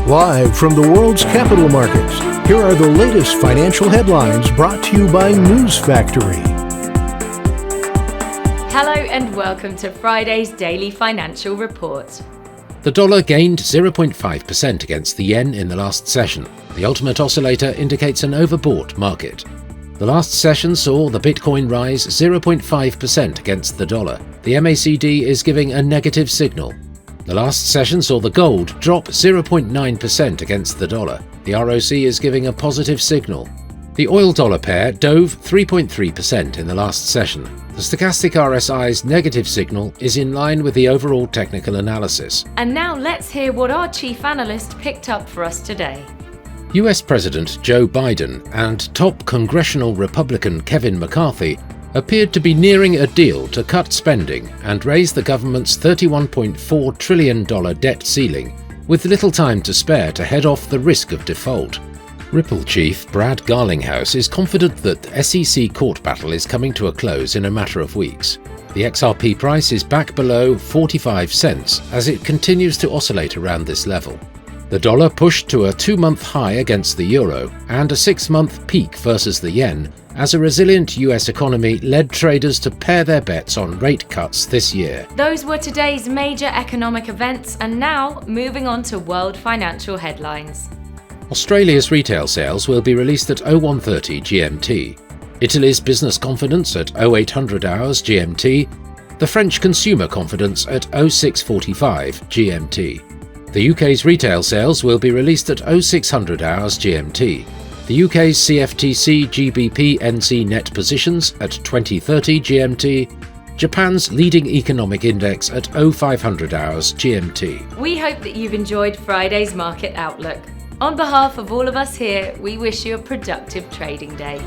Live from the world's capital markets, here are the latest financial headlines brought to you by News Factory. Hello and welcome to Friday's Daily Financial Report. The dollar gained 0.5% against the yen in the last session. The ultimate oscillator indicates an overbought market. The last session saw the Bitcoin rise 0.5% against the dollar. The MACD is giving a negative signal. The last session saw the gold drop 0.9% against the dollar. The ROC is giving a positive signal. The oil-dollar pair dove 3.3% in the last session. The stochastic RSI's negative signal is in line with the overall technical analysis. And now let's hear what our chief analyst picked up for us today. US President Joe Biden and top congressional Republican Kevin McCarthy appeared to be nearing a deal to cut spending and raise the government's $31.4 trillion debt ceiling, with little time to spare to head off the risk of default. Ripple chief Brad Garlinghouse is confident that the SEC court battle is coming to a close in a matter of weeks. The XRP price is back below 45 cents as it continues to oscillate around this level. The dollar pushed to a 2-month high against the euro and a 6-month peak versus the yen as a resilient US economy led traders to pair their bets on rate cuts this year. Those were today's major economic events, and now moving on to world financial headlines. Australia's retail sales will be released at 0130 GMT. Italy's business confidence at 0800 hours GMT. The French consumer confidence at 0645 GMT. The UK's retail sales will be released at 0600 hours GMT. The UK's CFTC GBP NC net positions at 2030 GMT. Japan's leading economic index at 0500 hours GMT. We hope that you've enjoyed Friday's Market Outlook. On behalf of all of us here, we wish you a productive trading day.